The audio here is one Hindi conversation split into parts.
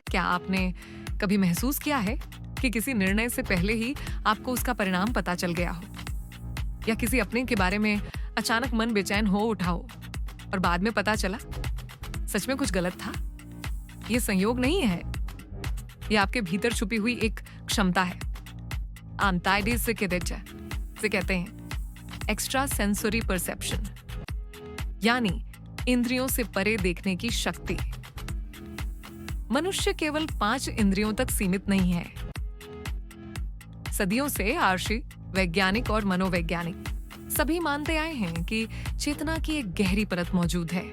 क्या आपने कभी महसूस किया है कि किसी निर्णय से पहले ही आपको उसका परिणाम पता चल गया हो, या किसी अपने के बारे में अचानक मन बेचैन हो उठा हो और बाद में पता चला सच में कुछ गलत था? ये संयोग नहीं है, ये आपके भीतर छुपी हुई एक क्षमता है। से कहते हैं एक्स्ट्रा सेंसरी परसेप्शन, यानी इंद्रियों से परे देखने की शक्ति। मनुष्य केवल 5 इंद्रियों तक सीमित नहीं है। सदियों से आर्षि, वैज्ञानिक और मनोवैज्ञानिक सभी मानते आए हैं कि चेतना की एक गहरी परत मौजूद है।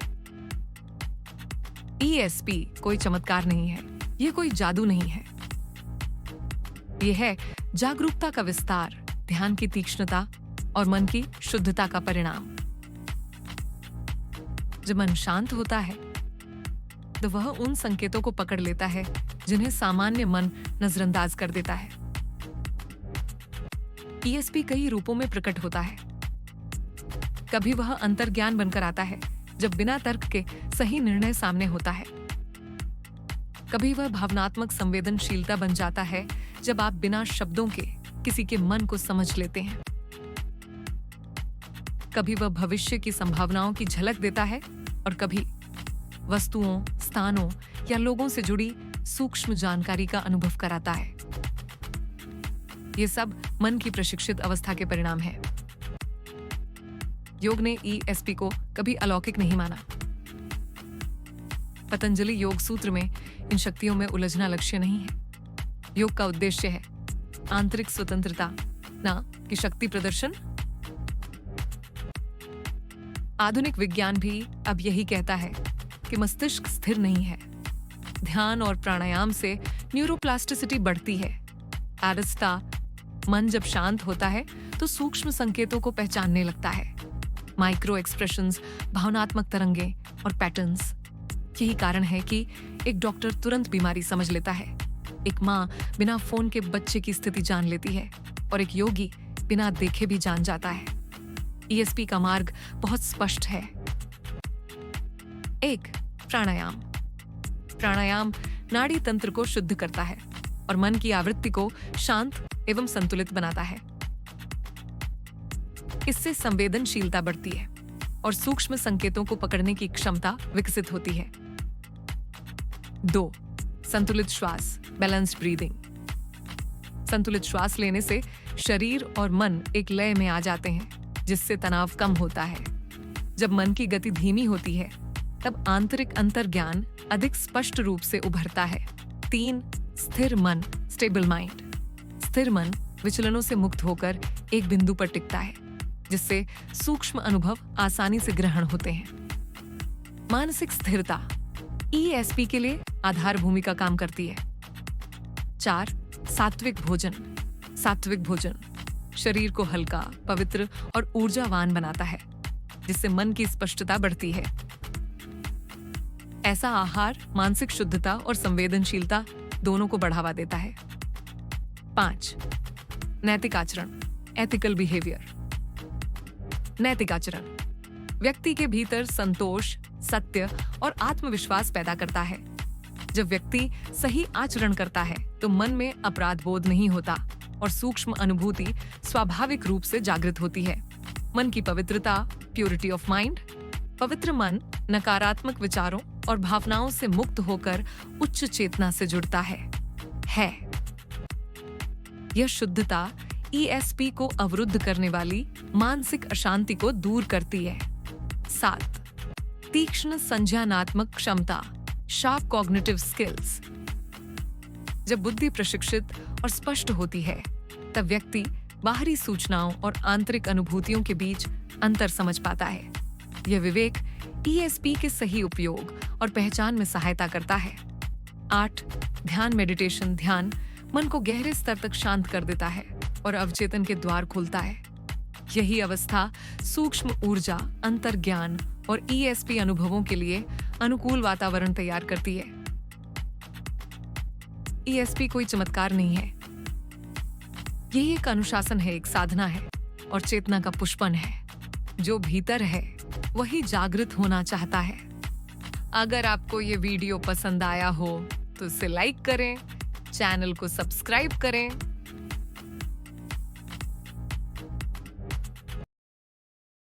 ESP कोई चमत्कार नहीं है, ये कोई जादू नहीं है। यह है जागरूकता का विस्तार, ध्यान की तीक्ष्णता और मन की शुद्धता का परिणाम। जब मन शांत होता है तो वह उन संकेतों को पकड़ लेता है जिन्हें सामान्य मन नजरअंदाज कर देता है। ESP कई रूपों में प्रकट होता है। कभी वह अंतर्ज्ञान बनकर आता है जब बिना तर्क के सही निर्णय सामने होता है। कभी वह भावनात्मक संवेदनशीलता बन जाता है जब आप बिना शब्दों के किसी के मन को समझ लेते हैं। कभी वह भविष्य की संभावनाओं की झलक देता है और कभी वस्तुओं, स्थानों या लोगों से जुड़ी सूक्ष्म जानकारी का अनुभव कराता है। ये सब मन की प्रशिक्षित अवस्था के परिणाम है। योग ने ESP को कभी अलौकिक नहीं माना। पतंजलि योग सूत्र में इन शक्तियों में उलझना लक्ष्य नहीं है। योग का उद्देश्य है आंतरिक स्वतंत्रता, ना कि शक्ति प्रदर्शन। आधुनिक विज्ञान भी अब यही कहता है कि मस्तिष्क स्थिर नहीं है। ध्यान और प्राणायाम से न्यूरोप्लास्टिसिटी बढ़ती है। आरस्ता, मन जब शांत होता है तो सूक्ष्म संकेतों को पहचानने लगता है। माइक्रो एक्सप्रेशंस, भावनात्मक तरंगे और पैटर्न्स। यही कारण है कि एक डॉक्टर तुरंत बीमारी समझ लेता है, एक माँ बिना फोन के बच्चे की स्थिति जान लेती है और एक योगी बिना देखे भी जान जाता है। ESP का मार्ग बहुत स्पष्ट है। 1. प्राणायाम। प्राणायाम नाड़ी तंत्र को शुद्ध करता है और मन की आवृत्ति को शांत एवं संतुलित बनाता है। इससे संवेदनशीलता बढ़ती है और सूक्ष्म संकेतों को पकड़ने की क्षमता विकसित होती है। 2. संतुलित श्वास, बैलेंस्ड ब्रीदिंग। संतुलित श्वास लेने से शरीर और मन एक लय में आ जाते हैं, जिससे तनाव कम होता है। जब मन की गति धीमी होती है तब आंतरिक अंतर्ज्ञान अधिक स्पष्ट रूप से उभरता है। 3. स्थिर मन, स्टेबल माइंड। स्थिर मन विचलनों से मुक्त होकर एक बिंदु पर टिकता है, जिससे सूक्ष्म अनुभव आसानी से ग्रहण होते हैं। मानसिक स्थिरता ESP के लिए आधार भूमिका काम करती है। 4. सात्विक भोजन। सात्विक भोजन शरीर को हल्का, पवित्र और ऊर्जावान बनाता है, जिससे मन की स्पष्टता बढ़ती है। ऐसा आहार मानसिक शुद्धता और संवेदनशीलता दोनों को बढ़ावा देता है। 5. नैतिक आचरण, एथिकल बिहेवियर। नैतिक आचरण व्यक्ति के भीतर संतोष, सत्य और आत्मविश्वास पैदा करता है। जब व्यक्ति सही आचरण करता है तो मन में अपराध बोध नहीं होता और सूक्ष्म अनुभूति स्वाभाविक रूप से जागृत होती है। मन की पवित्रता, प्योरिटी ऑफ माइंड। पवित्र मन नकारात्मक विचारों और भावनाओं से मुक्त होकर उच्च चेतना से जुड़ता है। यह शुद्धता ESP को अवरुद्ध करने वाली मानसिक अशांति को दूर करती है। 7. तीक्ष्ण संज्ञानात्मक क्षमता, शार्प कॉग्निटिव स्किल्स। जब बुद्धि प्रशिक्षित और स्पष्ट होती है तब व्यक्ति बाहरी सूचनाओं और आंतरिक अनुभूतियों के बीच अंतर समझ पाता है। यह विवेक ESP के सही उपयोग और पहचान में सहायता करता है। 8. ध्यान मेडिटेशन। ध्यान मन को गहरे स्तर तक शांत कर देता है और अवचेतन के द्वार खोलता है। यही अवस्था सूक्ष्म ऊर्जा, अंतर्ज्ञान और ESP अनुभवों के लिए अनुकूल वातावरण तैयार करती है। ESP कोई चमत्कार नहीं है, यही एक अनुशासन है, एक साधना है और चेतना का पुष्पन है। जो भीतर है वही जागृत होना चाहता है। अगर आपको ये वीडियो पसंद आया हो तो इसे लाइक करें, चैनल को सब्सक्राइब करें